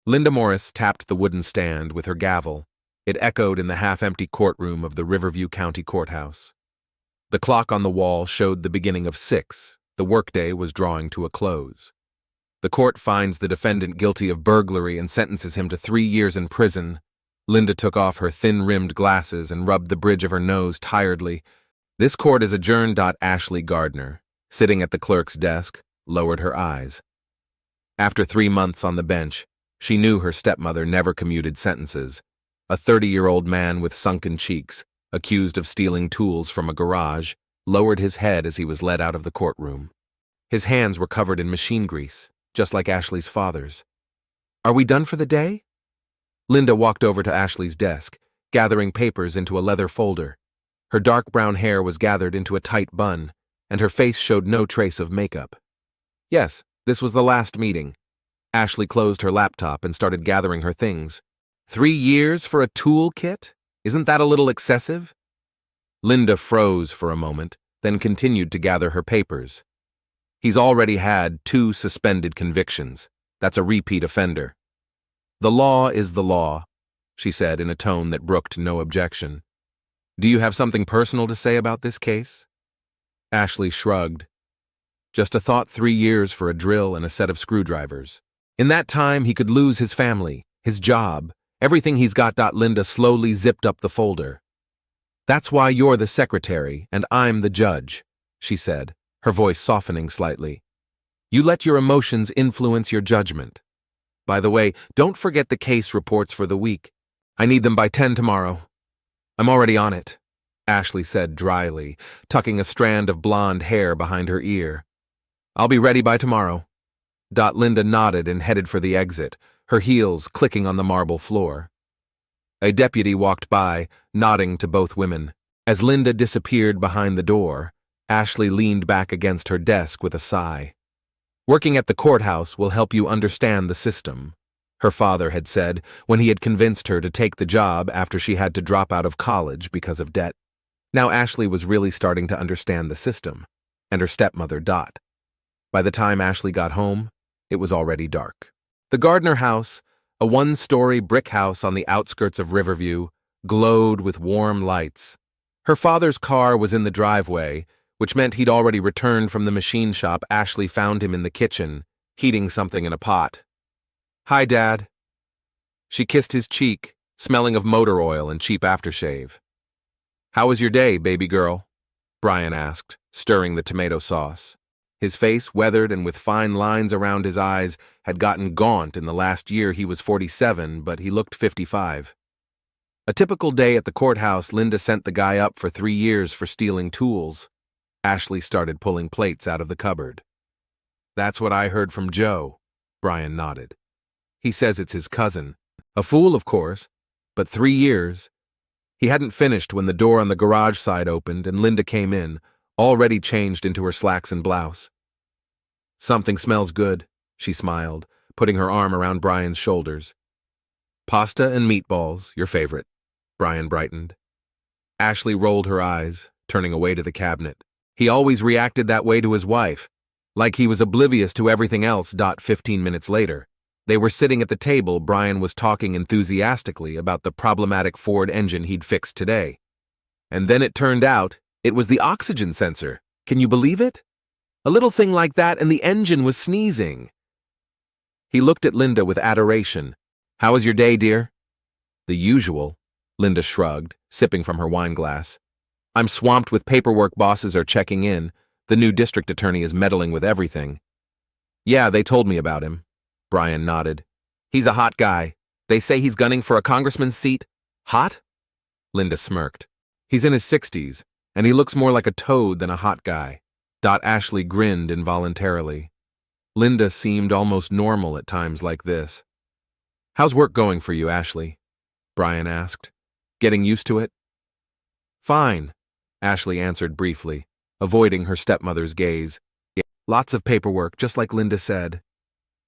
Linda Morris tapped the wooden stand with her gavel. It echoed in the half-empty courtroom of the Riverview County Courthouse. The clock on the wall showed the beginning of 6. The workday was drawing to a close. The court finds the defendant guilty of burglary and sentences him to 3 years in prison. Linda took off her thin-rimmed glasses and rubbed the bridge of her nose tiredly. This court is adjourned. Ashley Gardner, sitting at the clerk's desk, lowered her eyes. After 3 months on the bench, she knew her stepmother never commuted sentences. A 30-year-old man with sunken cheeks, accused of stealing tools from a garage, lowered his head as he was led out of the courtroom. His hands were covered in machine grease, just like Ashley's father's. "Are we done for the day?" Linda walked over to Ashley's desk, gathering papers into a leather folder. Her dark brown hair was gathered into a tight bun, and her face showed no trace of makeup. Yes, this was the last meeting. Ashley closed her laptop and started gathering her things. 3 years for a tool kit? Isn't that a little excessive? Linda froze for a moment, then continued to gather her papers. He's already had 2 suspended convictions. That's a repeat offender. The law is the law, she said in a tone that brooked no objection. Do you have something personal to say about this case? Ashley shrugged. Just a thought: 3 years for a drill and a set of screwdrivers. In that time, he could lose his family, his job, everything he's got. Linda slowly zipped up the folder. That's why you're the secretary and I'm the judge, she said, her voice softening slightly. You let your emotions influence your judgment. By the way, don't forget the case reports for the week. I need them by 10 tomorrow. I'm already on it, Ashley said dryly, tucking a strand of blonde hair behind her ear. I'll be ready by tomorrow. Linda nodded and headed for the exit, her heels clicking on the marble floor. A deputy walked by, nodding to both women. As Linda disappeared behind the door, Ashley leaned back against her desk with a sigh. Working at the courthouse will help you understand the system, her father had said when he had convinced her to take the job after she had to drop out of college because of debt. Now Ashley was really starting to understand the system, and her stepmother. By the time Ashley got home, it was already dark. The Gardner house, a 1-story brick house on the outskirts of Riverview, glowed with warm lights. Her father's car was in the driveway, which meant he'd already returned from the machine shop. Ashley found him in the kitchen, heating something in a pot. Hi, Dad. She kissed his cheek, smelling of motor oil and cheap aftershave. How was your day, baby girl? Brian asked, stirring the tomato sauce. His face, weathered and with fine lines around his eyes, had gotten gaunt in the last year. He was 47, but he looked 55. A typical day at the courthouse. Linda sent the guy up for 3 years for stealing tools. Ashley started pulling plates out of the cupboard. That's what I heard from Joe, Brian nodded. He says it's his cousin. A fool, of course, but 3 years. He hadn't finished when the door on the garage side opened and Linda came in, already changed into her slacks and blouse. Something smells good, she smiled, putting her arm around Brian's shoulders. Pasta and meatballs, your favorite, Brian brightened. Ashley rolled her eyes, turning away to the cabinet. He always reacted that way to his wife, like he was oblivious to everything else. 15 minutes later, they were sitting at the table. Brian was talking enthusiastically about the problematic Ford engine he'd fixed today. And then it turned out it was the oxygen sensor. Can you believe it? A little thing like that and the engine was sneezing. He looked at Linda with adoration. How was your day, dear? The usual, Linda shrugged, sipping from her wine glass. I'm swamped with paperwork. Bosses are checking in. The new district attorney is meddling with everything. Yeah, they told me about him. Brian nodded. He's a hot guy. They say he's gunning for a congressman's seat. Hot? Linda smirked. He's in his 60s, and he looks more like a toad than a hot guy. Ashley grinned involuntarily. Linda seemed almost normal at times like this. How's work going for you, Ashley? Brian asked. Getting used to it? Fine, Ashley answered briefly, avoiding her stepmother's gaze. Lots of paperwork, just like Linda said.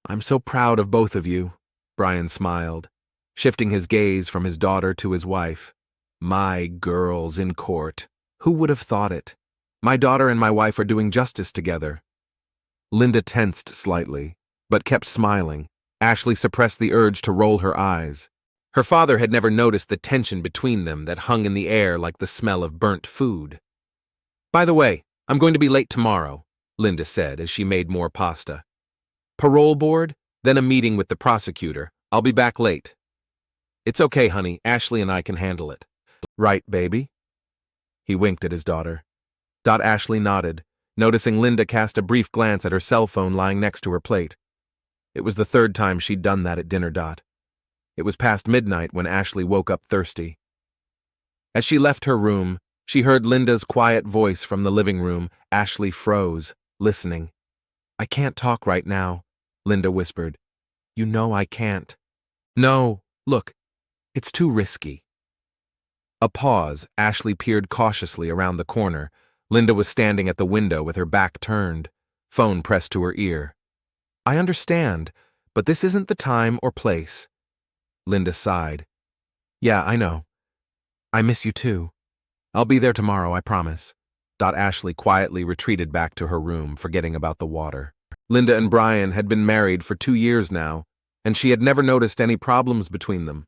I'm so proud of both of you, Brian smiled, shifting his gaze from his daughter to his wife. My girls in court. Who would have thought it? My daughter and my wife are doing justice together. Linda tensed slightly, but kept smiling, Ashley suppressed the urge to roll her eyes. Her father had never noticed the tension between them that hung in the air like the smell of burnt food. "By the way, I'm going to be late tomorrow," Linda said as she made more pasta. "Parole board, then a meeting with the prosecutor. I'll be back late." "It's okay, honey. Ashley and I can handle it." "Right, baby?" He winked at his daughter. Ashley nodded, noticing Linda cast a brief glance at her cell phone lying next to her plate. It was the third time she'd done that at dinner. It was past midnight when Ashley woke up thirsty. As she left her room, she heard Linda's quiet voice from the living room. Ashley froze, listening. "I can't talk right now," Linda whispered. "You know I can't." "No, look, it's too risky." A pause. Ashley peered cautiously around the corner. Linda was standing at the window with her back turned, phone pressed to her ear. "I understand, but this isn't the time or place." Linda sighed. "Yeah, I know. I miss you too. I'll be there tomorrow, I promise." Ashley quietly retreated back to her room, forgetting about the water. Linda and Brian had been married for 2 years now, and she had never noticed any problems between them.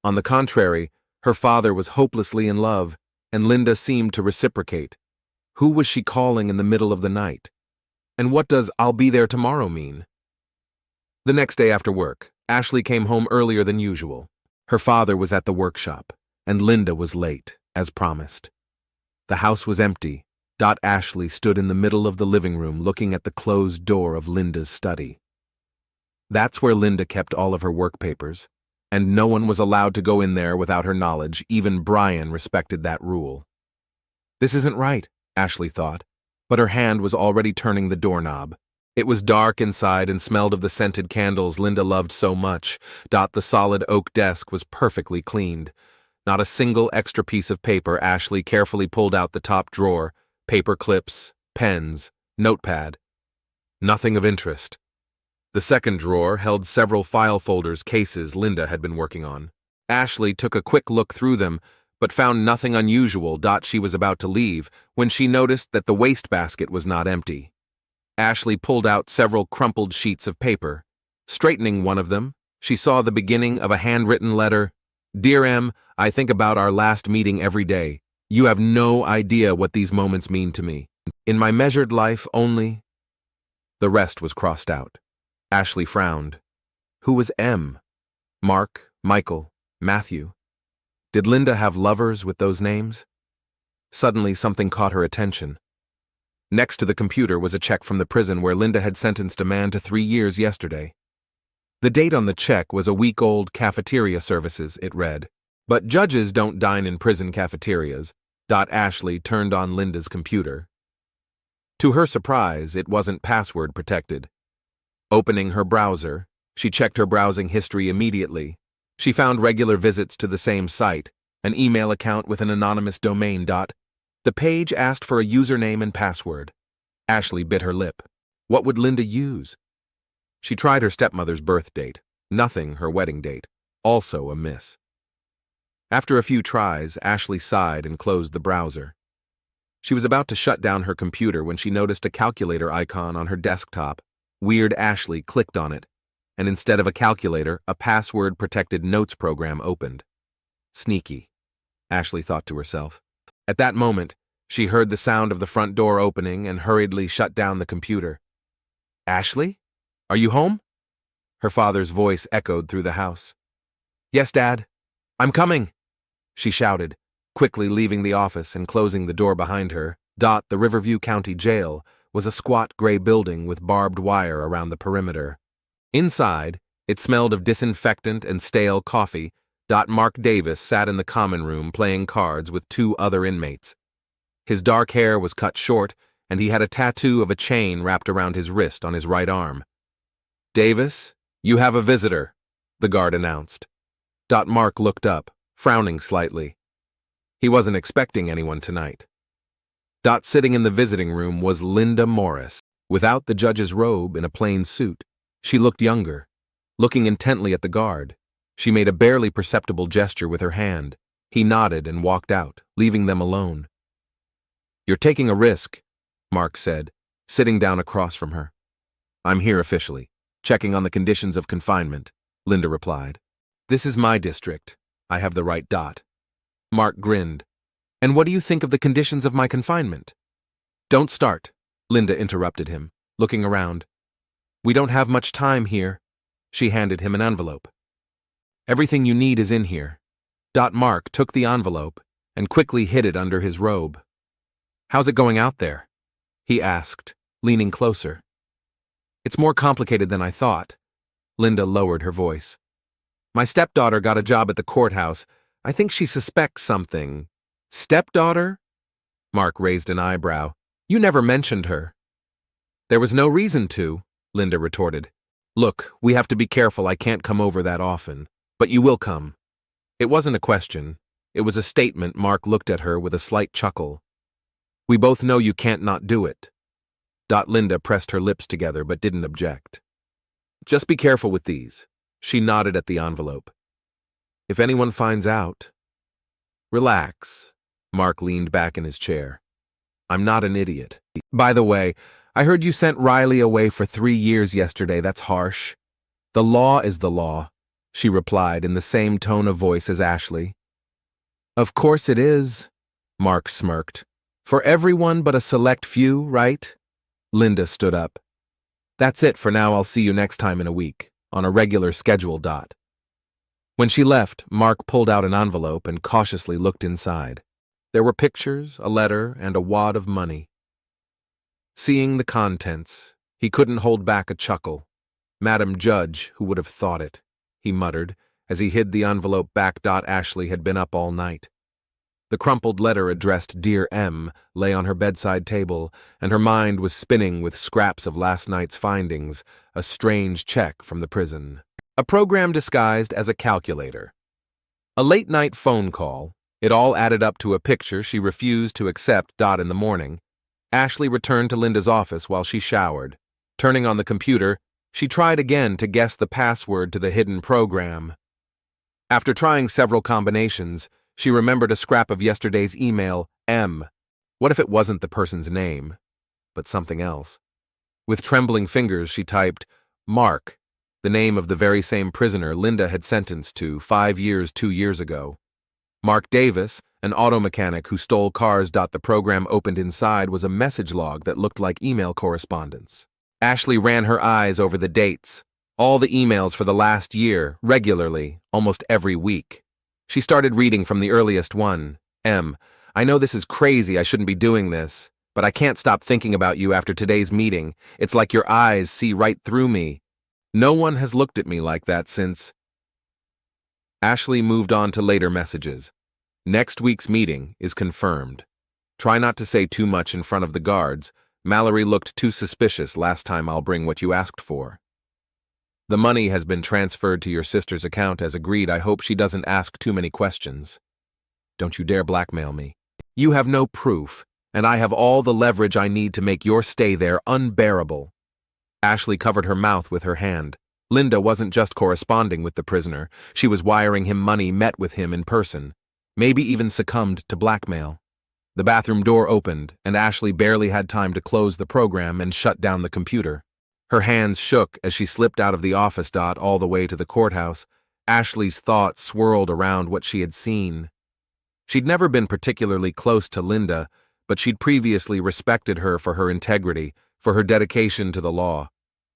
On the contrary, her father was hopelessly in love, and Linda seemed to reciprocate. Who was she calling in the middle of the night? And what does "I'll be there tomorrow" mean? The next day after work, Ashley came home earlier than usual. Her father was at the workshop, and Linda was late, as promised. The house was empty. Ashley stood in the middle of the living room looking at the closed door of Linda's study. That's where Linda kept all of her work papers, and no one was allowed to go in there without her knowledge. Even Brian respected that rule. This isn't right, Ashley thought, but her hand was already turning the doorknob. It was dark inside and smelled of the scented candles Linda loved so much. The solid oak desk was perfectly cleaned. Not a single extra piece of paper. Ashley carefully pulled out the top drawer, paper clips, pens, notepad. Nothing of interest. The second drawer held several file folders, cases Linda had been working on. Ashley took a quick look through them, but found nothing unusual. She was about to leave when she noticed that the wastebasket was not empty. Ashley pulled out several crumpled sheets of paper. Straightening one of them, she saw the beginning of a handwritten letter. "Dear M, I think about our last meeting every day. You have no idea what these moments mean to me. In my measured life only." The rest was crossed out. Ashley frowned. Who was M? Mark, Michael, Matthew? Did Linda have lovers with those names? Suddenly something caught her attention. Next to the computer was a check from the prison where Linda had sentenced a man to 3 years yesterday. The date on the check was a week old. Cafeteria services, it read. But judges don't dine in prison cafeterias. Ashley turned on Linda's computer. To her surprise, it wasn't password protected. Opening her browser, she checked her browsing history immediately. She found regular visits to the same site, an email account with an anonymous domain. The page asked for a username and password. Ashley bit her lip. What would Linda use? She tried her stepmother's birth date. Nothing her wedding date. Also a miss. After a few tries, Ashley sighed and closed the browser. She was about to shut down her computer when she noticed a calculator icon on her desktop. Weird. Ashley clicked on it, and instead of a calculator, a password-protected notes program opened. Sneaky, Ashley thought to herself. At that moment, she heard the sound of the front door opening and hurriedly shut down the computer. "Ashley? Are you home?" Her father's voice echoed through the house. "Yes, Dad. I'm coming," she shouted, quickly leaving the office and closing the door behind her. The Riverview County Jail was a squat gray building with barbed wire around the perimeter. Inside, it smelled of disinfectant and stale coffee. Mark Davis sat in the common room playing cards with 2 other inmates. His dark hair was cut short, and he had a tattoo of a chain wrapped around his wrist on his right arm. "Davis, you have a visitor," the guard announced. Mark looked up, frowning slightly. He wasn't expecting anyone tonight. Sitting in the visiting room was Linda Morris. Without the judge's robe, in a plain suit, she looked younger. Looking intently at the guard, she made a barely perceptible gesture with her hand. He nodded and walked out, leaving them alone. "You're taking a risk," Mark said, sitting down across from her. "I'm here officially. Checking on the conditions of confinement, Linda replied. This is my district. I have the right dot. Mark grinned. And what do you think of the conditions of my confinement? Don't start, Linda interrupted him, looking around. We don't have much time here. She handed him an envelope. Everything you need is in here. Mark took the envelope and quickly hid it under his robe. How's it going out there? He asked, leaning closer. It's more complicated than I thought. Linda lowered her voice. My stepdaughter got a job at the courthouse. I think she suspects something. Stepdaughter? Mark raised an eyebrow. You never mentioned her. There was no reason to, Linda retorted. Look, we have to be careful. I can't come over that often. But you will come. It wasn't a question. It was a statement. Mark looked at her with a slight chuckle. We both know you can't not do it. Linda pressed her lips together but didn't object. Just be careful with these. She nodded at the envelope. If anyone finds out... Relax. Mark leaned back in his chair. I'm not an idiot. By the way, I heard you sent Riley away for 3 years yesterday. That's harsh. The law is the law, she replied in the same tone of voice as Ashley. Of course it is, Mark smirked. For everyone but a select few, right? Linda stood up. That's it for now. I'll see you next time in a week, on a regular schedule. When she left, Mark pulled out an envelope and cautiously looked inside. There were pictures, a letter, and a wad of money. Seeing the contents, he couldn't hold back a chuckle. Madam Judge, who would have thought it, he muttered, as he hid the envelope back. Ashley had been up all night. The crumpled letter addressed Dear M lay on her bedside table, and her mind was spinning with scraps of last night's findings, a strange check from the prison. A program disguised as a calculator. A late-night phone call. It all added up to a picture she refused to accept. In the morning, Ashley returned to Linda's office while she showered. Turning on the computer, she tried again to guess the password to the hidden program. After trying several combinations, she remembered a scrap of yesterday's email, M. What if it wasn't the person's name, but something else? With trembling fingers, she typed, Mark, the name of the very same prisoner Linda had sentenced to 5 years 2 years ago. Mark Davis, an auto mechanic who stole cars. The program opened inside was a message log that looked like email correspondence. Ashley ran her eyes over the dates, all the emails for the last year, regularly, almost every week. She started reading from the earliest one. M. I know this is crazy. I shouldn't be doing this, but I can't stop thinking about you after today's meeting. It's like your eyes see right through me. No one has looked at me like that since... Ashley moved on to later messages. Next week's meeting is confirmed. Try not to say too much in front of the guards. Mallory looked too suspicious last time. I'll bring what you asked for. The money has been transferred to your sister's account as agreed. I hope she doesn't ask too many questions. Don't you dare blackmail me. You have no proof, and I have all the leverage I need to make your stay there unbearable. Ashley covered her mouth with her hand. Linda wasn't just corresponding with the prisoner. She was wiring him money, met with him in person, maybe even succumbed to blackmail. The bathroom door opened, and Ashley barely had time to close the program and shut down the computer. Her hands shook as she slipped out of the office. All the way to the courthouse, Ashley's thoughts swirled around what she had seen. She'd never been particularly close to Linda, but she'd previously respected her for her integrity, for her dedication to the law.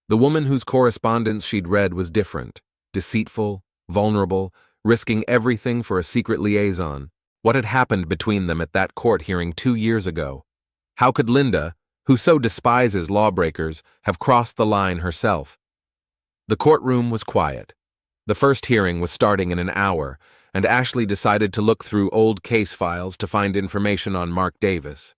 The woman whose correspondence she'd read was different, deceitful, vulnerable, risking everything for a secret liaison. What had happened between them at that court hearing 2 years ago? How could Linda, who so despises lawbreakers, have crossed the line herself? The courtroom was quiet. The first hearing was starting in an hour, and Ashley decided to look through old case files to find information on Mark Davis.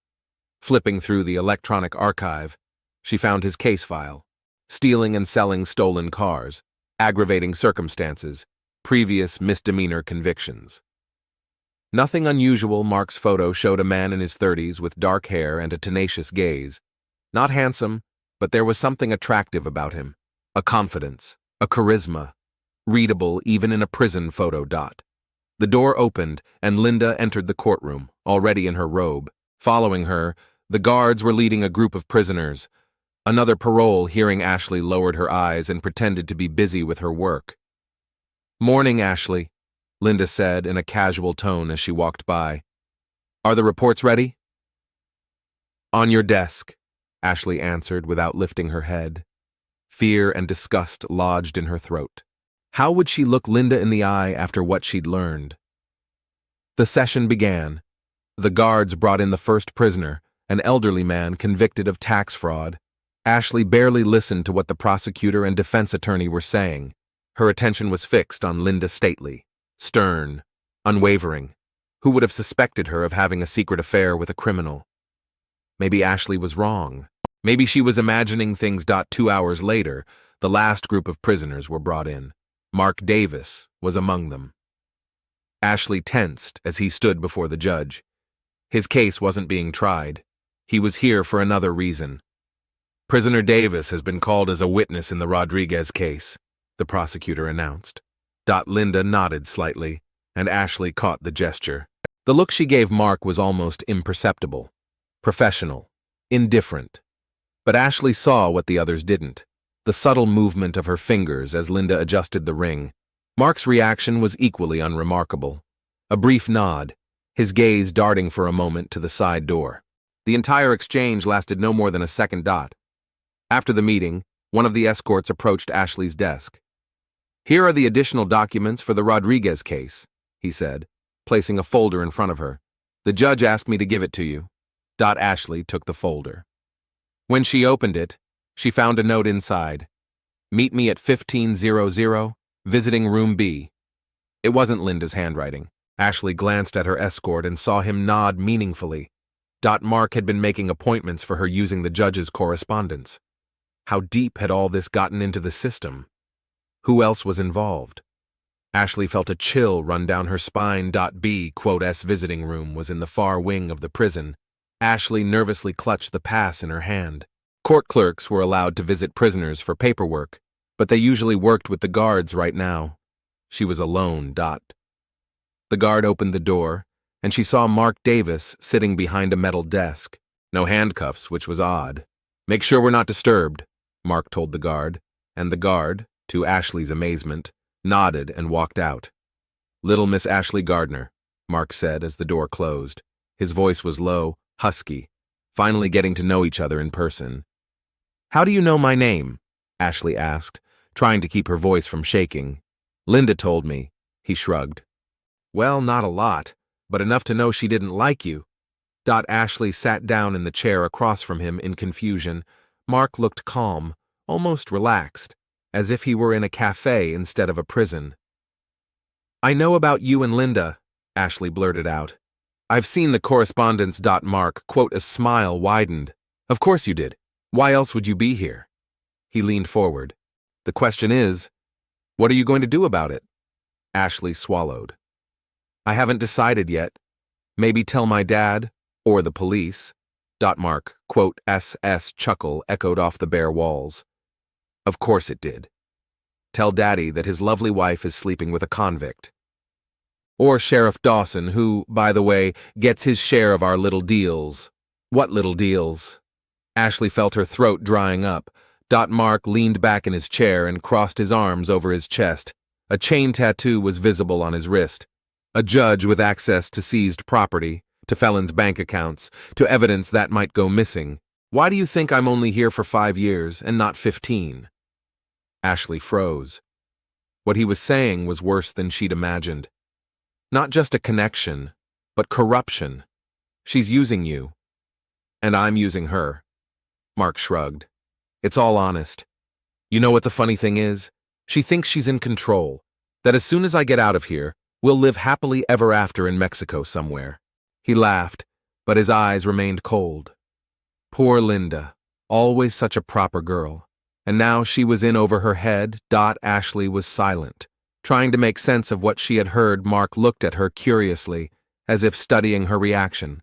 Flipping through the electronic archive, she found his case file. Stealing and selling stolen cars, aggravating circumstances, previous misdemeanor convictions. Nothing unusual. Mark's photo showed a man in his 30s with dark hair and a tenacious gaze. Not handsome, but there was something attractive about him. A confidence, a charisma, readable even in a prison photo. The door opened, and Linda entered the courtroom, already in her robe. Following her, the guards were leading a group of prisoners. Another parole, hearing Ashley, lowered her eyes and pretended to be busy with her work. "Morning, Ashley," Linda said in a casual tone as she walked by. "Are the reports ready?" "On your desk," Ashley answered without lifting her head. Fear and disgust lodged in her throat. How would she look Linda in the eye after what she'd learned? The session began. The guards brought in the first prisoner, an elderly man convicted of tax fraud. Ashley barely listened to what the prosecutor and defense attorney were saying. Her attention was fixed on Linda Stately, stern, unwavering. Who would have suspected her of having a secret affair with a criminal? Maybe Ashley was wrong. Maybe she was imagining things. 2 hours later, the last group of prisoners were brought in. Mark Davis was among them. Ashley tensed as he stood before the judge. His case wasn't being tried. He was here for another reason. "Prisoner Davis has been called as a witness in the Rodriguez case," the prosecutor announced. Linda nodded slightly, and Ashley caught the gesture. The look she gave Mark was almost imperceptible. Professional. Indifferent. But Ashley saw what the others didn't. The subtle movement of her fingers as Linda adjusted the ring. Mark's reaction was equally unremarkable. A brief nod, his gaze darting for a moment to the side door. The entire exchange lasted no more than a second. After the meeting, one of the escorts approached Ashley's desk. "Here are the additional documents for the Rodriguez case," he said, placing a folder in front of her. "The judge asked me to give it to you." Ashley took the folder. When she opened it, she found a note inside. "Meet me at 1500, visiting room B." It wasn't Linda's handwriting. Ashley glanced at her escort and saw him nod meaningfully. Mark had been making appointments for her using the judge's correspondence. How deep had all this gotten into the system? Who else was involved? Ashley felt a chill run down her spine. B.S. visiting room was in the far wing of the prison. Ashley nervously clutched the pass in her hand. Court clerks were allowed to visit prisoners for paperwork, but they usually worked with the guards right now. She was alone. The guard opened the door, and she saw Mark Davis sitting behind a metal desk. No handcuffs, which was odd. "Make sure we're not disturbed," Mark told the guard, and the guard, to Ashley's amazement, nodded and walked out. "Little Miss Ashley Gardner," Mark said as the door closed. His voice was low, husky, finally getting to know each other in person. "How do you know my name?" Ashley asked, trying to keep her voice from shaking. "Linda told me," he shrugged. "Well, not a lot, but enough to know she didn't like you." Ashley sat down in the chair across from him in confusion. Mark looked calm, almost relaxed, as if he were in a cafe instead of a prison. "I know about you and Linda," Ashley blurted out. "I've seen the correspondence." Mark, a smile widened. "Of course you did. Why else would you be here?" He leaned forward. "The question is, what are you going to do about it?" Ashley swallowed. "I haven't decided yet. Maybe tell my dad, or the police." Mark, SS chuckle echoed off the bare walls. "Of course it did. Tell Daddy that his lovely wife is sleeping with a convict. Or Sheriff Dawson, who, by the way, gets his share of our little deals." "What little deals?" Ashley felt her throat drying up. Mark leaned back in his chair and crossed his arms over his chest. A chain tattoo was visible on his wrist. A judge with access to seized property, to felons' bank accounts, to evidence that might go missing. "Why do you think I'm only here for 5 years and not 15? Ashley froze. What he was saying was worse than she'd imagined. Not just a connection, but corruption. She's using you. And I'm using her. Mark shrugged. It's all honest. You know what the funny thing is? She thinks she's in control. That as soon as I get out of here, we'll live happily ever after in Mexico somewhere. He laughed, but his eyes remained cold. Poor Linda, always such a proper girl. And now she was in over her head. Ashley was silent, trying to make sense of what she had heard. Mark looked at her curiously, as if studying her reaction.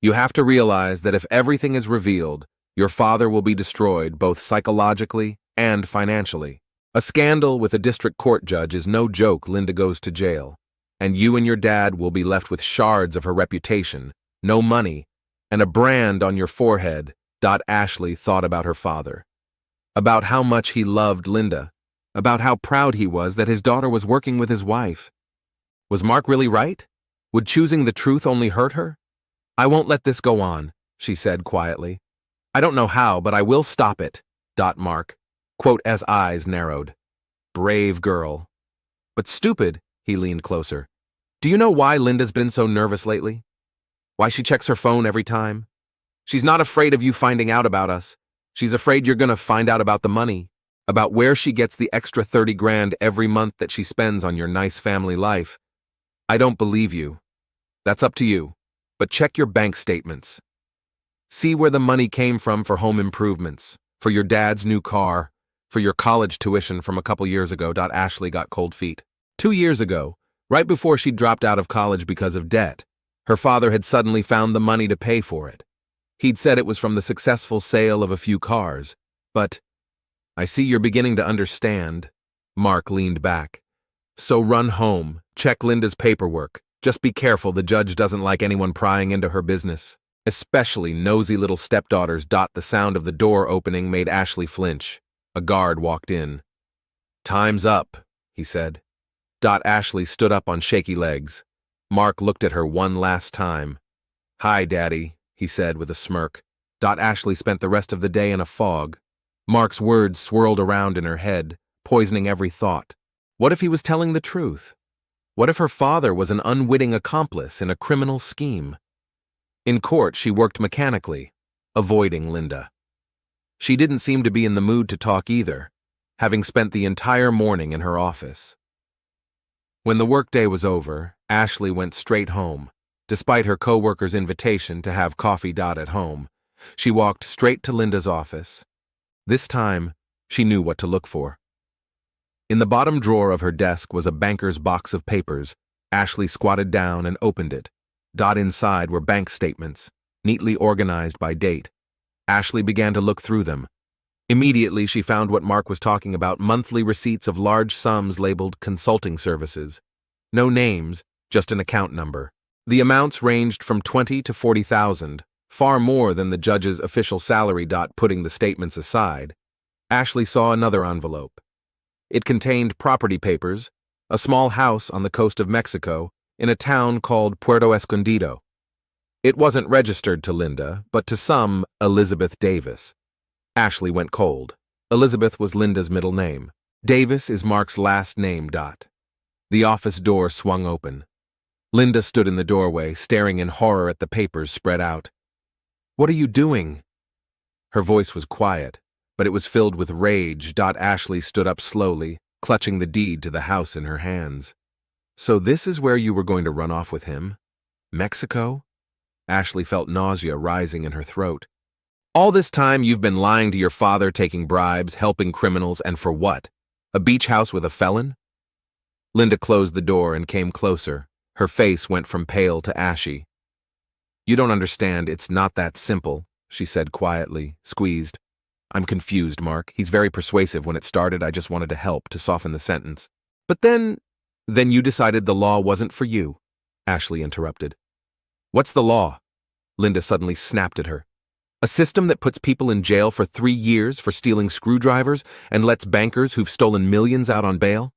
You have to realize that if everything is revealed, your father will be destroyed both psychologically and financially. A scandal with a district court judge is no joke. Linda goes to jail, and you and your dad will be left with shards of her reputation, no money, and a brand on your forehead Ashley thought about her father, about how much he loved Linda, about how proud he was that his daughter was working with his wife. Was Mark really right? Would choosing the truth only hurt her? I won't let this go on, she said quietly. I don't know how, but I will stop it. Mark, quote, as eyes narrowed. Brave girl. But stupid, he leaned closer. Do you know why Linda's been so nervous lately? Why she checks her phone every time? She's not afraid of you finding out about us. She's afraid you're gonna find out about the money, about where she gets the extra 30 grand every month that she spends on your nice family life. I don't believe you. That's up to you. But check your bank statements. See where the money came from for home improvements, for your dad's new car, for your college tuition from a couple years ago. Ashley got cold feet. 2 years ago, right before she dropped out of college because of debt, her father had suddenly found the money to pay for it. He'd said it was from the successful sale of a few cars, but I see you're beginning to understand. Mark leaned back. So run home, check Linda's paperwork. Just be careful, the judge doesn't like anyone prying into her business, especially nosy little stepdaughters. The sound of the door opening made Ashley flinch. A guard walked in. Time's up, he said. Ashley stood up on shaky legs. Mark looked at her one last time. Hi, Daddy, he said with a smirk. Ashley spent the rest of the day in a fog. Mark's words swirled around in her head, poisoning every thought. What if he was telling the truth? What if her father was an unwitting accomplice in a criminal scheme? In court, she worked mechanically, avoiding Linda. She didn't seem to be in the mood to talk either, having spent the entire morning in her office. When the workday was over, Ashley went straight home. Despite her co-worker's invitation to have coffee. At home, she walked straight to Linda's office. This time, she knew what to look for. In the bottom drawer of her desk was a banker's box of papers. Ashley squatted down and opened it. Inside were bank statements, neatly organized by date. Ashley began to look through them. Immediately, she found what Mark was talking about: monthly receipts of large sums labeled consulting services. No names, just an account number. The amounts ranged from $20,000 to $40,000, far more than the judge's official salary. Putting the statements aside, Ashley saw another envelope. It contained property papers, a small house on the coast of Mexico, in a town called Puerto Escondido. It wasn't registered to Linda, but to some Elizabeth Davis. Ashley went cold. Elizabeth was Linda's middle name. Davis is Mark's last name. The office door swung open. Linda stood in the doorway, staring in horror at the papers spread out. What are you doing? Her voice was quiet, but it was filled with rage. Ashley stood up slowly, clutching the deed to the house in her hands. So this is where you were going to run off with him? Mexico? Ashley felt nausea rising in her throat. All this time you've been lying to your father, taking bribes, helping criminals, and for what? A beach house with a felon? Linda closed the door and came closer. Her face went from pale to ashy. You don't understand, it's not that simple, she said quietly, squeezed. I'm confused, Mark. He's very persuasive. When it started, I just wanted to help, to soften the sentence. But then you decided the law wasn't for you, Ashley interrupted. What's the law? Linda suddenly snapped at her. A system that puts people in jail for 3 years for stealing screwdrivers and lets bankers who've stolen millions out on bail?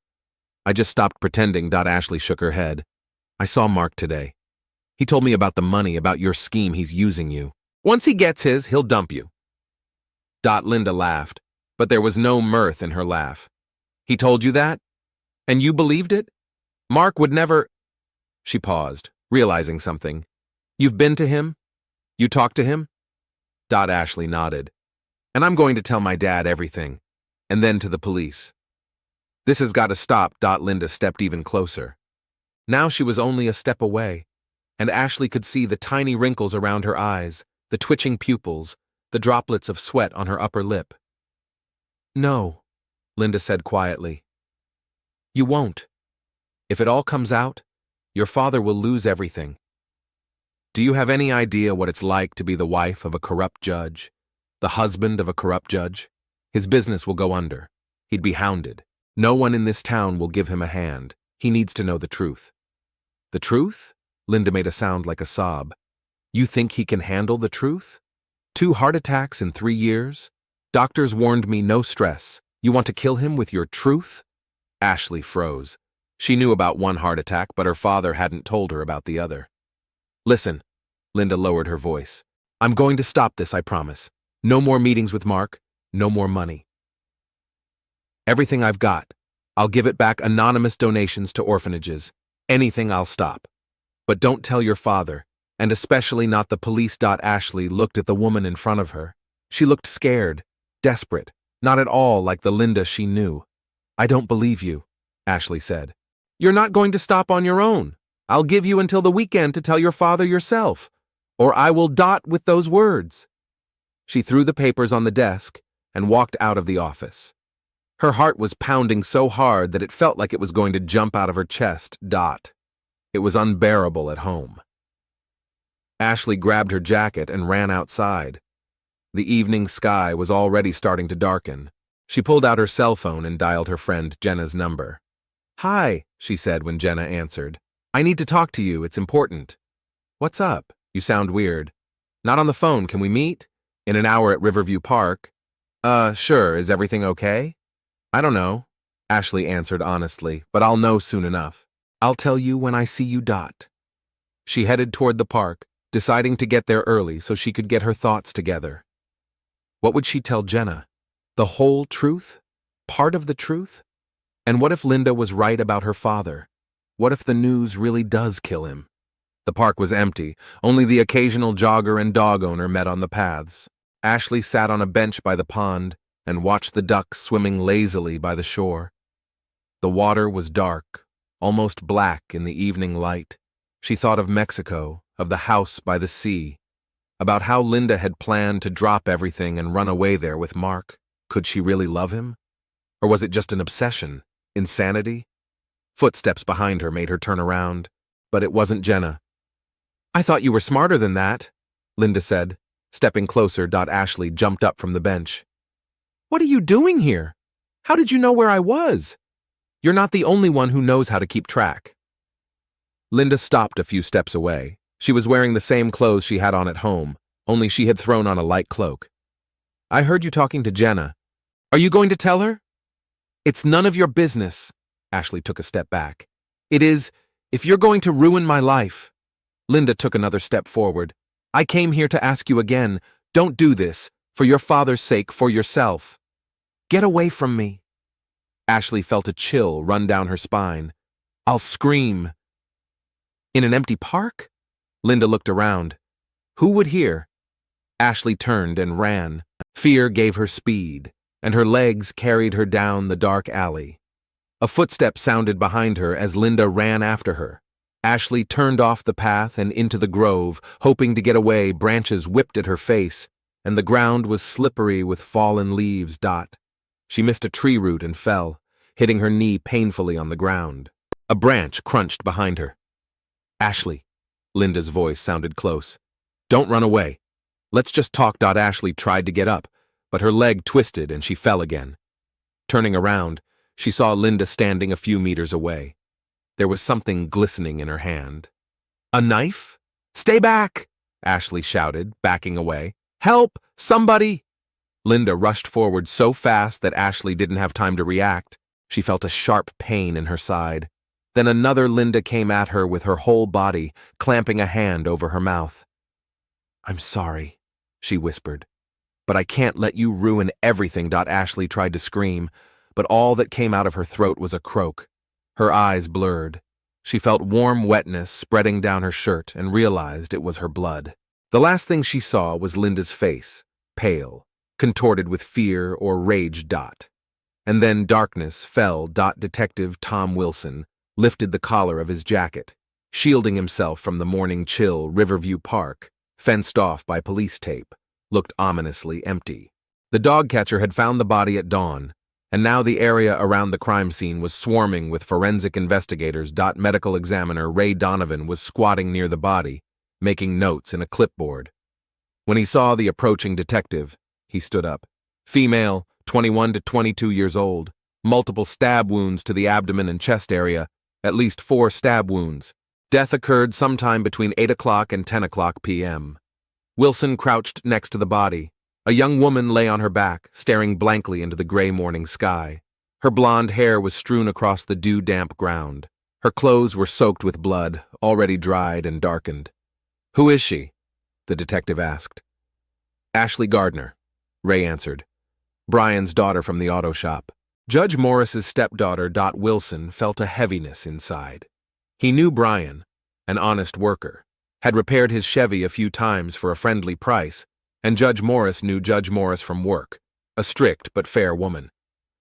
I just stopped pretending. Ashley shook her head. I saw Mark today. He told me about the money, about your scheme. He's using you. Once he gets his, he'll dump you. Linda laughed, but there was no mirth in her laugh. He told you that? And you believed it? Mark would never... She paused, realizing something. You've been to him? You talked to him? Ashley nodded. And I'm going to tell my dad everything, and then to the police. This has got to stop. Linda stepped even closer. Now she was only a step away, and Ashley could see the tiny wrinkles around her eyes, the twitching pupils, the droplets of sweat on her upper lip. No, Linda said quietly. You won't. If it all comes out, your father will lose everything. Do you have any idea what it's like to be the wife of a corrupt judge, the husband of a corrupt judge? His business will go under. He'd be hounded. No one in this town will give him a hand. He needs to know the truth. The truth? Linda made a sound like a sob. You think he can handle the truth? 2 heart attacks in 3 years? Doctors warned me no stress. You want to kill him with your truth? Ashley froze. She knew about one heart attack, but her father hadn't told her about the other. Listen, Linda lowered her voice. I'm going to stop this, I promise. No more meetings with Mark, no more money. Everything I've got, I'll give it back, anonymous donations to orphanages. Anything, I'll stop. But don't tell your father, and especially not the police. Ashley looked at the woman in front of her. She looked scared, desperate, not at all like the Linda she knew. I don't believe you, Ashley said. You're not going to stop on your own. I'll give you until the weekend to tell your father yourself, or I will dot with those words. She threw the papers on the desk and walked out of the office. Her heart was pounding so hard that it felt like it was going to jump out of her chest. It was unbearable at home. Ashley grabbed her jacket and ran outside. The evening sky was already starting to darken. She pulled out her cell phone and dialed her friend Jenna's number. Hi, she said when Jenna answered. I need to talk to you, it's important. What's up? You sound weird. Not on the phone, can we meet? In an hour at Riverview Park. Sure, is everything okay? I don't know, Ashley answered honestly, but I'll know soon enough. I'll tell you when I see you. She headed toward the park, deciding to get there early so she could get her thoughts together. What would she tell Jenna? The whole truth? Part of the truth? And what if Linda was right about her father? What if the news really does kill him? The park was empty. Only the occasional jogger and dog owner met on the paths. Ashley sat on a bench by the pond and watched the ducks swimming lazily by the shore. The water was dark, almost black in the evening light. She thought of Mexico, of the house by the sea, about how Linda had planned to drop everything and run away there with Mark. Could she really love him? Or was it just an obsession? Insanity? Footsteps behind her made her turn around, but it wasn't Jenna. I thought you were smarter than that, Linda said. Stepping closer, Ashley jumped up from the bench. What are you doing here? How did you know where I was? You're not the only one who knows how to keep track. Linda stopped a few steps away. She was wearing the same clothes she had on at home, only she had thrown on a light cloak. I heard you talking to Jenna. Are you going to tell her? It's none of your business. Ashley took a step back. It is, if you're going to ruin my life. Linda took another step forward. I came here to ask you again, don't do this, for your father's sake, for yourself. Get away from me. Ashley felt a chill run down her spine. I'll scream. In an empty park? Linda looked around. Who would hear? Ashley turned and ran. Fear gave her speed, and her legs carried her down the dark alley. A footstep sounded behind her as Linda ran after her. Ashley turned off the path and into the grove, hoping to get away. Branches whipped at her face, and the ground was slippery with fallen leaves. She missed a tree root and fell, hitting her knee painfully on the ground. A branch crunched behind her. Ashley, Linda's voice sounded close. Don't run away. Let's just talk. Ashley tried to get up, but her leg twisted and she fell again. Turning around, she saw Linda standing a few meters away. There was something glistening in her hand. A knife? Stay back! Ashley shouted, backing away. Help! Somebody! Linda rushed forward so fast that Ashley didn't have time to react. She felt a sharp pain in her side. Then another Linda came at her with her whole body, clamping a hand over her mouth. I'm sorry, she whispered. But I can't let you ruin everything. Ashley tried to scream, but all that came out of her throat was a croak. Her eyes blurred. She felt warm wetness spreading down her shirt and realized it was her blood. The last thing she saw was Linda's face, pale, contorted with fear or rage. And then darkness fell. Detective Tom Wilson lifted the collar of his jacket, shielding himself from the morning chill. Riverview Park, fenced off by police tape, looked ominously empty. The dog catcher had found the body at dawn, and now the area around the crime scene was swarming with forensic investigators. Medical examiner Ray Donovan was squatting near the body, making notes in a clipboard. When he saw the approaching detective, he stood up. Female, 21 to 22 years old, multiple stab wounds to the abdomen and chest area, at least 4 stab wounds. Death occurred sometime between 8 o'clock and 10 o'clock p.m. Wilson crouched next to the body. A young woman lay on her back, staring blankly into the gray morning sky. Her blonde hair was strewn across the dew-damp ground. Her clothes were soaked with blood, already dried and darkened. "Who is she?" the detective asked. "Ashley Gardner," Ray answered. "Brian's daughter from the auto shop." Judge Morris's stepdaughter, Dot Wilson, felt a heaviness inside. He knew Brian, an honest worker, had repaired his Chevy a few times for a friendly price, and Judge Morris knew Judge Morris from work, a strict but fair woman.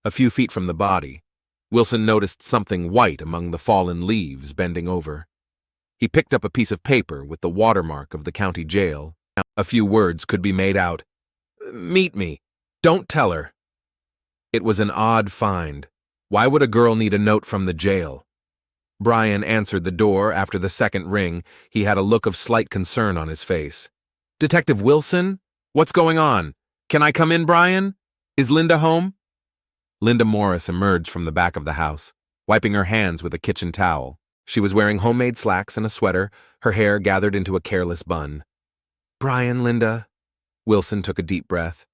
A few feet from the body, Wilson noticed something white among the fallen leaves bending over. He picked up a piece of paper with the watermark of the county jail. A few words could be made out. "Meet me. Don't tell her." It was an odd find. Why would a girl need a note from the jail? Brian answered the door after the second ring. He had a look of slight concern on his face. "Detective Wilson? What's going on? Can I come in, Brian? Is Linda home?" Linda Morris emerged from the back of the house, wiping her hands with a kitchen towel. She was wearing homemade slacks and a sweater, her hair gathered into a careless bun. "Brian, Linda." Wilson took a deep breath.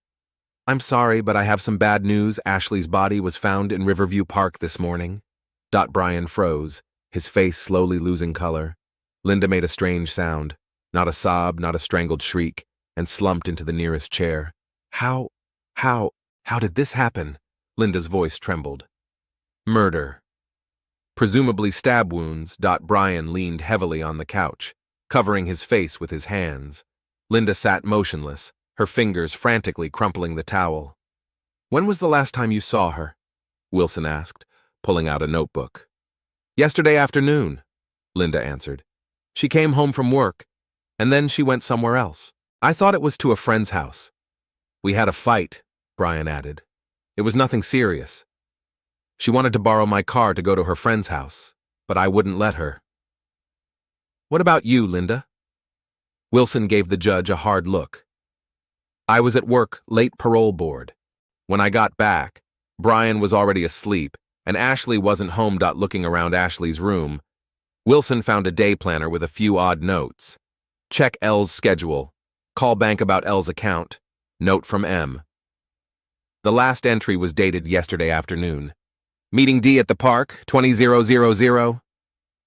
"I'm sorry, but I have some bad news. Ashley's body was found in Riverview Park this morning." Brian froze, his face slowly losing color. Linda made a strange sound, not a sob, not a strangled shriek, and slumped into the nearest chair. How did this happen?" Linda's voice trembled. "Murder. Presumably stab wounds." Brian leaned heavily on the couch, covering his face with his hands. Linda sat motionless, her fingers frantically crumpling the towel. "When was the last time you saw her?" Wilson asked, pulling out a notebook. "Yesterday afternoon," Linda answered. "She came home from work, and then she went somewhere else. I thought it was to a friend's house. We had a fight," Brian added. "It was nothing serious. She wanted to borrow my car to go to her friend's house, but I wouldn't let her." "What about you, Linda?" Wilson gave the judge a hard look. "I was at work, late parole board. When I got back, Brian was already asleep, and Ashley wasn't home. Looking around Ashley's room, Wilson found a day planner with a few odd notes. Check L's schedule. Call bank about L's account. Note from M. The last entry was dated yesterday afternoon. Meeting D at the park, 20000.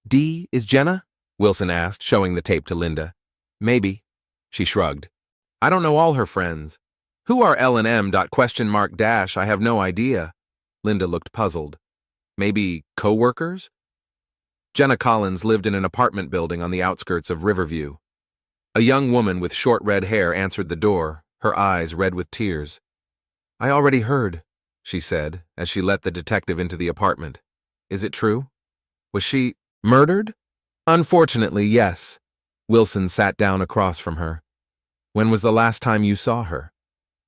"D is Jenna?" Wilson asked, showing the tape to Linda. "Maybe." She shrugged. "I don't know all her friends. Who are L and M? I have no idea." Linda looked puzzled. "Maybe co-workers?" Jenna Collins lived in an apartment building on the outskirts of Riverview. A young woman with short red hair answered the door, her eyes red with tears. "I already heard," she said, as she let the detective into the apartment. "Is it true? Was she murdered?" "Unfortunately, yes." Wilson sat down across from her. "When was the last time you saw her?"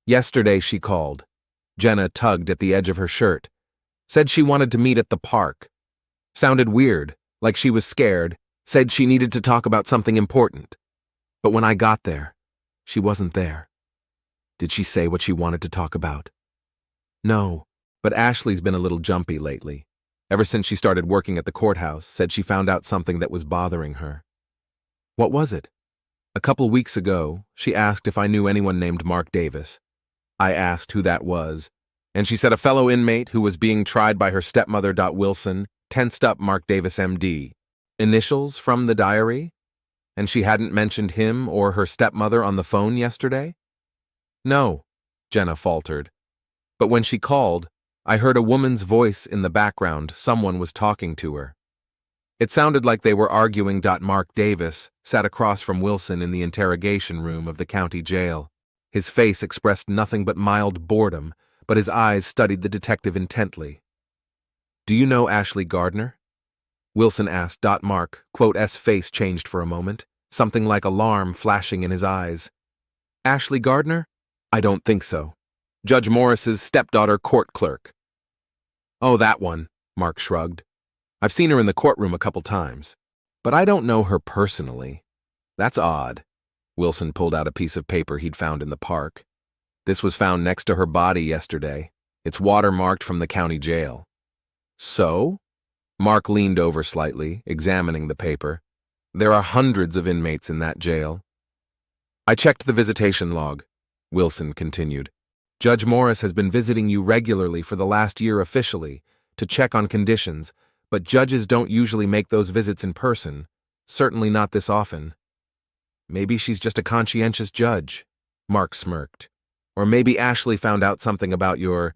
"Yesterday she called." Jenna tugged at the edge of her shirt. "Said she wanted to meet at the park. Sounded weird, like she was scared. Said she needed to talk about something important. But when I got there, she wasn't there." "Did she say what she wanted to talk about?" "No, but Ashley's been a little jumpy lately. Ever since she started working at the courthouse, said she found out something that was bothering her." "What was it?" "A couple weeks ago, she asked if I knew anyone named Mark Davis. I asked who that was, and she said a fellow inmate who was being tried by her stepmother. Wilson tensed up Mark Davis, MD. Initials from the diary? And she hadn't mentioned him or her stepmother on the phone yesterday?" "No," Jenna faltered. "But when she called, I heard a woman's voice in the background. Someone was talking to her. It sounded like they were arguing. Mark Davis sat across from Wilson in the interrogation room of the county jail. His face expressed nothing but mild boredom, but his eyes studied the detective intently. "Do you know Ashley Gardner?" Wilson asked. Mark's face changed for a moment, something like alarm flashing in his eyes. "Ashley Gardner? I don't think so. Judge Morris's stepdaughter, court clerk." "Oh, that one," Mark shrugged. "I've seen her in the courtroom a couple times, but I don't know her personally." "That's odd." Wilson pulled out a piece of paper he'd found in the park. "This was found next to her body yesterday. It's watermarked from the county jail." "So?" Mark leaned over slightly, examining the paper. "There are hundreds of inmates in that jail." I checked the visitation log, Wilson continued. Judge Morris has been visiting you regularly for the last year officially, to check on conditions, but judges don't usually make those visits in person, certainly not this often. Maybe she's just a conscientious judge, Mark smirked. Or maybe Ashley found out something about your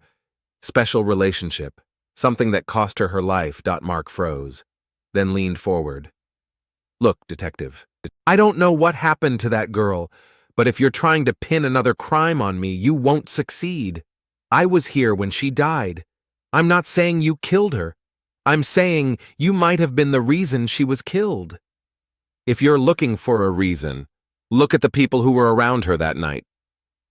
special relationship, something that cost her her life. Mark froze, then leaned forward. Look, Detective, I don't know what happened to that girl, but if you're trying to pin another crime on me, you won't succeed. I was here when she died. I'm not saying you killed her. I'm saying you might have been the reason she was killed. If you're looking for a reason, look at the people who were around her that night.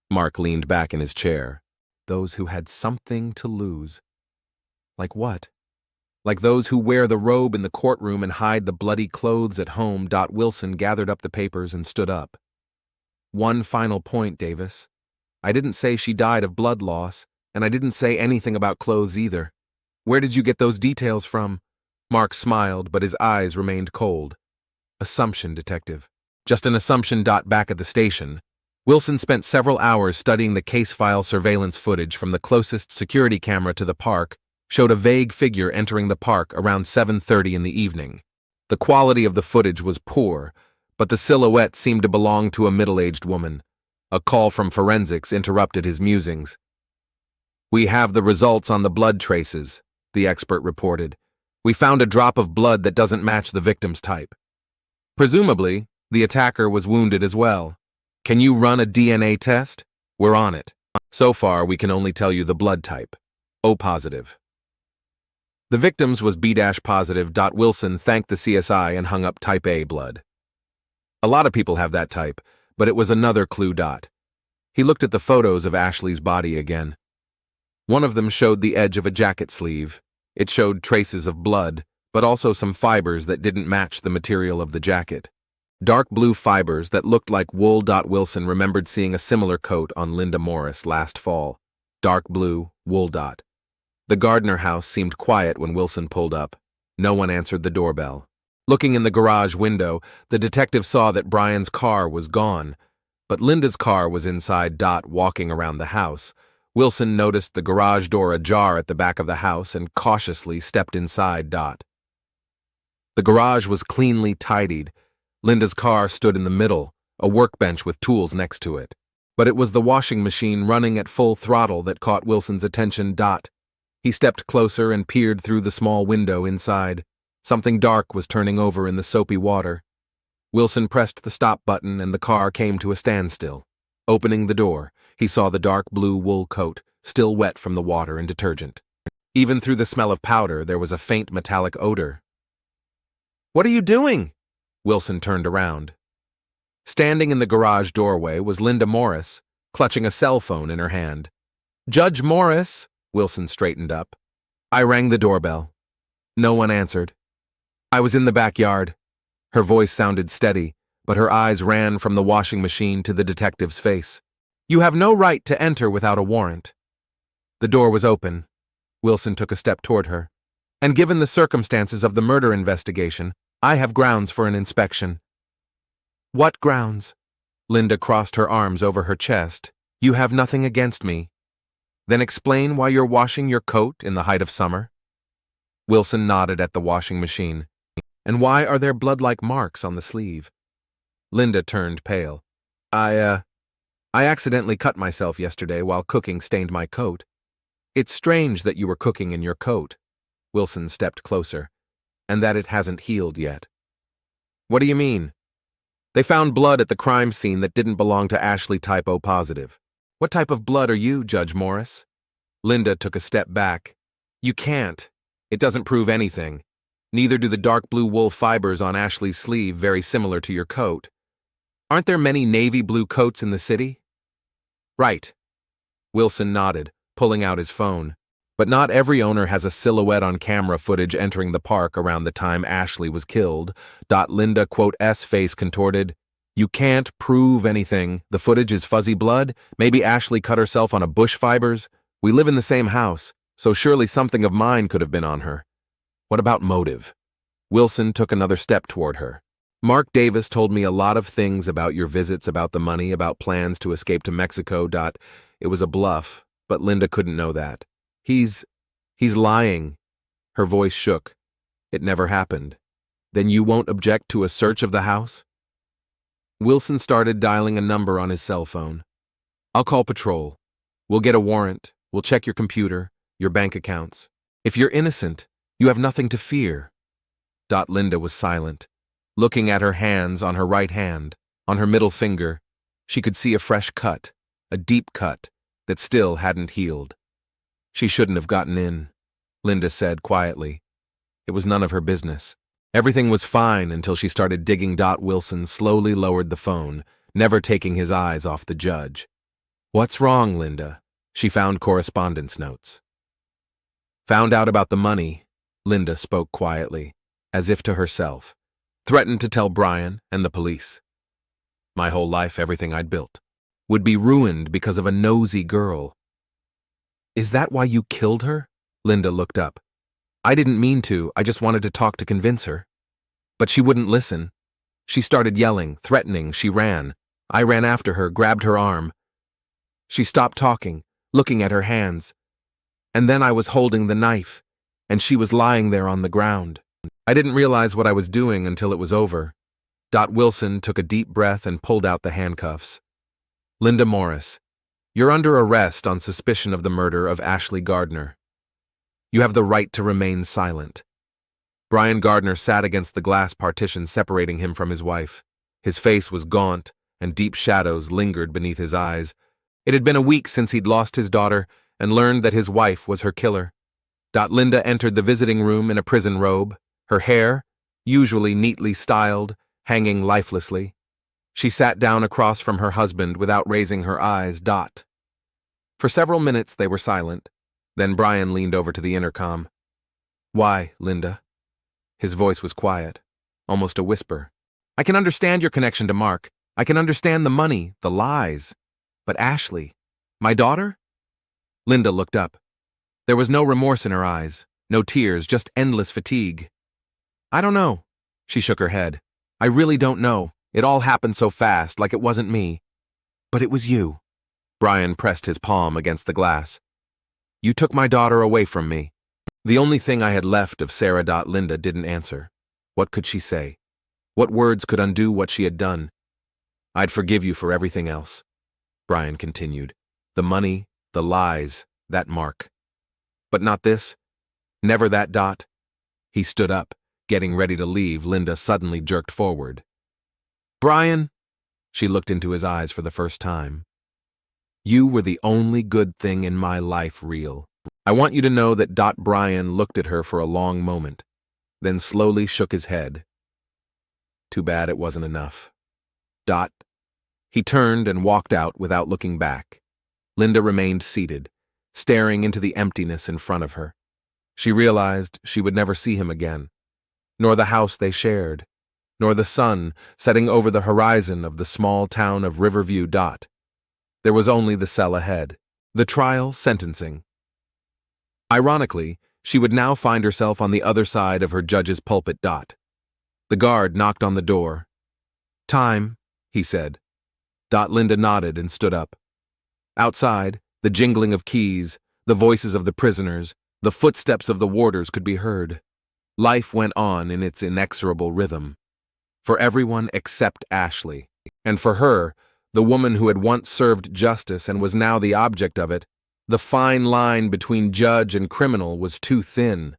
Mark leaned back in his chair. Those who had something to lose. Like what? Like those who wear the robe in the courtroom and hide the bloody clothes at home. Wilson gathered up the papers and stood up. One final point, Davis. I didn't say she died of blood loss, and I didn't say anything about clothes either. Where did you get those details from? Mark smiled, but his eyes remained cold. Assumption, Detective. Just an assumption. Back at the station, Wilson spent several hours studying the case file. Surveillance footage from the closest security camera to the park showed a vague figure entering the park around 7:30 in the evening. The quality of the footage was poor, but the silhouette seemed to belong to a middle-aged woman. A call from forensics interrupted his musings. We have the results on the blood traces, the expert reported. We found a drop of blood that doesn't match the victim's type. Presumably, the attacker was wounded as well. Can you run a DNA test? We're on it. So far, we can only tell you the blood type. O positive. The victim's was B-positive. Wilson thanked the CSI and hung up type A blood. A lot of people have that type, but it was another clue. He looked at the photos of Ashley's body again. One of them showed the edge of a jacket sleeve. It showed traces of blood, but also some fibers that didn't match the material of the jacket. Dark blue fibers that looked like wool. Wilson remembered seeing a similar coat on Linda Morris last fall. Dark blue, wool. The Gardner house seemed quiet when Wilson pulled up. No one answered the doorbell. Looking in the garage window, the detective saw that Brian's car was gone, but Linda's car was inside. Walking around the house, Wilson noticed the garage door ajar at the back of the house and cautiously stepped inside. The garage was cleanly tidied. Linda's car stood in the middle, a workbench with tools next to it. But it was the washing machine running at full throttle that caught Wilson's attention. He stepped closer and peered through the small window inside. Something dark was turning over in the soapy water. Wilson pressed the stop button and the car came to a standstill. Opening the door, he saw the dark blue wool coat, still wet from the water and detergent. Even through the smell of powder, there was a faint metallic odor. What are you doing? Wilson turned around. Standing in the garage doorway was Linda Morris, clutching a cell phone in her hand. Judge Morris, Wilson straightened up. I rang the doorbell. No one answered. I was in the backyard. Her voice sounded steady, but her eyes ran from the washing machine to the detective's face. You have no right to enter without a warrant. The door was open. Wilson took a step toward her. And given the circumstances of the murder investigation, I have grounds for an inspection. What grounds? Linda crossed her arms over her chest. You have nothing against me. Then explain why you're washing your coat in the height of summer. Wilson nodded at the washing machine. And why are there blood-like marks on the sleeve? Linda turned pale. I accidentally cut myself yesterday while cooking stained my coat. It's strange that you were cooking in your coat. Wilson stepped closer. And that it hasn't healed yet. What do you mean? They found blood at the crime scene that didn't belong to Ashley type O positive. What type of blood are you, Judge Morris? Linda took a step back. You can't. It doesn't prove anything. Neither do the dark blue wool fibers on Ashley's sleeve, very similar to your coat. Aren't there many navy blue coats in the city? Right. Wilson nodded, pulling out his phone. But not every owner has a silhouette on camera footage entering the park around the time Ashley was killed. Linda, S face contorted. You can't prove anything. The footage is fuzzy blood. Maybe Ashley cut herself on a bush fibers. We live in the same house, so surely something of mine could have been on her. What about motive? Wilson took another step toward her. Mark Davis told me a lot of things about your visits, about the money, about plans to escape to Mexico. It was a bluff, but Linda couldn't know that. He's lying. Her voice shook. It never happened. Then you won't object to a search of the house? Wilson started dialing a number on his cell phone. I'll call patrol. We'll get a warrant. We'll check your computer, your bank accounts. If you're innocent, you have nothing to fear. Linda was silent. Looking at her hands on her right hand, on her middle finger, she could see a fresh cut, a deep cut, that still hadn't healed. She shouldn't have gotten in, Linda said quietly. It was none of her business. Everything was fine until she started digging. Wilson slowly lowered the phone, never taking his eyes off the judge. What's wrong, Linda? She found correspondence notes. Found out about the money, Linda spoke quietly, as if to herself. Threatened to tell Brian and the police. My whole life, everything I'd built, would be ruined because of a nosy girl. Is that why you killed her? Linda looked up. I didn't mean to, I just wanted to talk to convince her. But she wouldn't listen. She started yelling, threatening, she ran. I ran after her, grabbed her arm. She stopped talking, looking at her hands. And then I was holding the knife, and she was lying there on the ground. I didn't realize what I was doing until it was over. Wilson took a deep breath and pulled out the handcuffs. Linda Morris, you're under arrest on suspicion of the murder of Ashley Gardner. You have the right to remain silent. Brian Gardner sat against the glass partition separating him from his wife. His face was gaunt, and deep shadows lingered beneath his eyes. It had been a week since he'd lost his daughter and learned that his wife was her killer. Linda entered the visiting room in a prison robe, her hair, usually neatly styled, hanging lifelessly. She sat down across from her husband without raising her eyes. For several minutes they were silent. Then Brian leaned over to the intercom. Why, Linda? His voice was quiet, almost a whisper. I can understand your connection to Mark. I can understand the money, the lies. But Ashley, my daughter? Linda looked up. There was no remorse in her eyes, no tears, just endless fatigue. I don't know. She shook her head. I really don't know. It all happened so fast, like it wasn't me. But it was you. Brian pressed his palm against the glass. You took my daughter away from me. The only thing I had left of Sarah. Linda didn't answer. What could she say? What words could undo what she had done? I'd forgive you for everything else, Brian continued. The money, the lies, that Mark. But not this. Never that. He stood up, getting ready to leave. Linda suddenly jerked forward. Brian, she looked into his eyes for the first time. You were the only good thing in my life, real. I want you to know that. Brian looked at her for a long moment, then slowly shook his head. Too bad it wasn't enough. He turned and walked out without looking back. Linda remained seated, staring into the emptiness in front of her. She realized she would never see him again, nor the house they shared, nor the sun setting over the horizon of the small town of Riverview. There was only the cell ahead, the trial, sentencing. Ironically, she would now find herself on the other side of her judge's pulpit. The guard knocked on the door. Time, he said. Linda nodded and stood up. Outside, the jingling of keys, the voices of the prisoners, the footsteps of the warders could be heard. Life went on in its inexorable rhythm. For everyone except Ashley, and for her, the woman who had once served justice and was now the object of it, the fine line between judge and criminal was too thin.